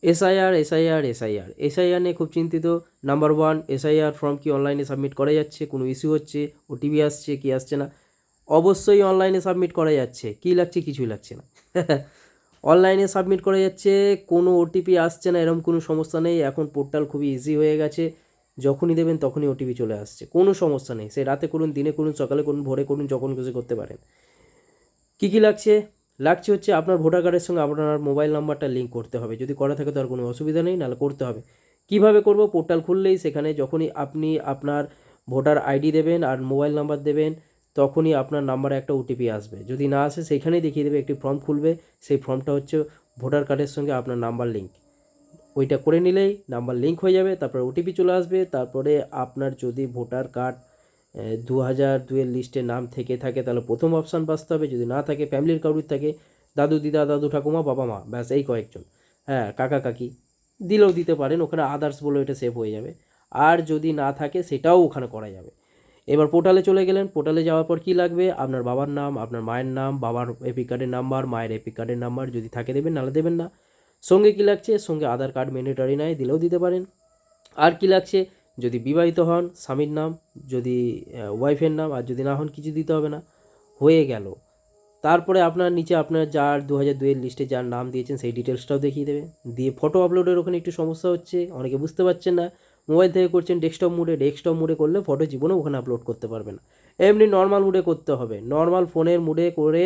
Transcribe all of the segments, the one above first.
SIR নিয়ে খুব চিন্তিত। নাম্বার 1, এসআইআর ফর্ম কি অনলাইনে সাবমিট করা যাচ্ছে? কোনো ইস্যু হচ্ছে? ওটিপি আসছে কি আসছে না? অবশ্যই অনলাইনে সাবমিট করা যাচ্ছে। কী লাগছে? কিছুই লাগছে না। অনলাইনে সাবমিট করা যাচ্ছে, কোনো ওটিপি আসছে না, এরকম কোনো সমস্যা নেই। এখন পোর্টাল খুবই ইজি হয়ে গেছে, যখনই দেবেন তখনই ওটিপি চলে আসছে, কোনো সমস্যা নেই। সে রাতে করুন, দিনে করুন, সকালে করুন, ভোরে করুন, যখন খুশি করতে পারেন। কী কী লাগছে? লাগছে হচ্ছে আপনার ভোটার কার্ডের সঙ্গে আপনার মোবাইল নাম্বারটা লিঙ্ক করতে হবে। যদি করা থাকে তো আর কোনো অসুবিধা নেই, নাহলে করতে হবে। কীভাবে করব? পোর্টাল খুললেই সেখানে যখনই আপনি আপনার ভোটার আইডি দেবেন আর মোবাইল নাম্বার দেবেন, তখনই আপনার নাম্বারে একটা ওটিপি আসবে। যদি না আসে সেইখানেই দেখিয়ে দেবে, একটি ফর্ম খুলবে, সেই ফর্মটা হচ্ছে ভোটার কার্ডের সঙ্গে আপনার নাম্বার লিঙ্ক। ওইটা করে নিলেই নাম্বার লিঙ্ক হয়ে যাবে, তারপরে ওটিপি চলে আসবে। তারপরে আপনার যদি ভোটার কার্ড 2002-এর লিস্টে নাম থেকে থাকে তাহলে প্রথম অপশান বাছতে হবে। যদি না থাকে, ফ্যামিলির কারুর থাকে, দাদু দিদা, দাদু ঠাকুমা, বাবা মা, ব্যাস এই কয়েকজন, হ্যাঁ, কাকা কাকি দিলেও দিতে পারেন, ওখানে আদার্স বলে এটা সেভ হয়ে যাবে। আর যদি না থাকে সেটাও ওখানে করা যাবে। এবার পোর্টালে চলে গেলেন, পোর্টালে যাওয়ার পর কী লাগবে? আপনার বাবার নাম, আপনার মায়ের নাম, বাবার এপিক কার্ডের নাম্বার, মায়ের এপিক কার্ডের নাম্বার, যদি থাকে দেবেন, নাহলে দেবেন না। সঙ্গে কী লাগছে? সঙ্গে আধার কার্ড ম্যান্ডেটরি নয়, দিলেও দিতে পারেন। আর কী লাগছে? যদি বিবাহিত হন স্বামীর নাম, যদি ওয়াইফের নাম, আর যদি না হন কিছু দিতে হবে না, হয়ে গেল। তারপরে আপনার নিচে আপনার যার 2002-এর লিস্টে যার নাম দিয়েছেন সেই ডিটেলসটাও দেখিয়ে দেবে। দিয়ে ফটো আপলোডের ওখানে একটু সমস্যা হচ্ছে, অনেকে বুঝতে পারছেন না, মোবাইল থেকে করছেন ডেস্কটপ মুডে করলে ফটো জীবনেও ওখানে আপলোড করতে পারবে না। এমনি নর্মাল মুডে করতে হবে, নর্মাল ফোনের মুডে করে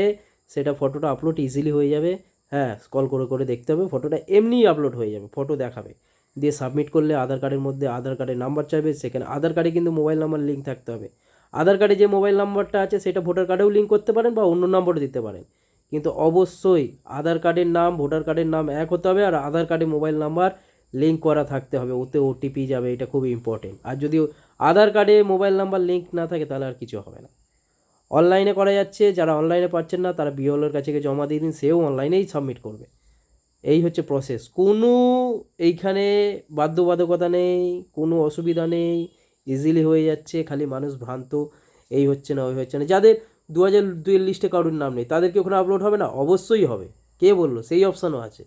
সেটা ফটোটা আপলোড ইজিলি হয়ে যাবে। হ্যাঁ, স্ক্রল করে করে দেখতে হবে, ফটোটা এমনিই আপলোড হয়ে যাবে, ফটো দেখাবে। দিয়ে সাবমিট করলে আধার কার্ডের মধ্যে আধার কার্ডের নাম্বার চাইবে, সেখানে আধার কার্ডে কিন্তু মোবাইল নাম্বার লিঙ্ক থাকতে হবে। আধার কার্ডে যে মোবাইল নাম্বারটা আছে সেটা ভোটার কার্ডেও লিঙ্ক করতে পারেন বা অন্য নম্বরে দিতে পারেন, কিন্তু অবশ্যই আধার কার্ডের নাম ভোটার কার্ডের নাম এক হতে হবে, আর আধার কার্ডে মোবাইল নাম্বার লিঙ্ক করা থাকতে হবে, ওতে ওটিপি যাবে, এটা খুবই ইম্পর্টেন্ট। আর যদি আধার কার্ডে মোবাইল নাম্বার লিঙ্ক না থাকে তাহলে আর কিছু হবে না। অনলাইনে করা যাচ্ছে, যারা অনলাইনে পাচ্ছেন না তারা বিওএলের কাছে গিয়ে জমা দিয়ে দিন, সেও অনলাইনেই সাবমিট করবে। এই হচ্ছে প্রসেস, কোনো এইখানে বাধ্যবাধকতা নেই, কোনো অসুবিধা নেই, ইজিলি হয়ে যাচ্ছে। খালি মানুষ ভ্রান্ত, এই হচ্ছে না ওই হচ্ছে না। যাদের 2002-এর লিস্টে কারোর নাম নেই তাদের কি ওখানে আপলোড হবে না? অবশ্যই হবে। কে বললো? সেই অপশানও আছে।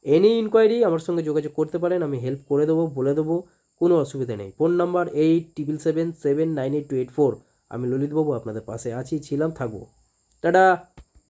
এনি ইনকোয়ারি আমার সঙ্গে যোগাযোগ করতে পারেন, আমি হেল্প করে দেবো, বলে দেবো, কোনো অসুবিধা নেই। Phone number 8777798284। আমি ললিতবাবু আপনাদের পাশে আছি, ছিলাম, থাকবো। টাটা।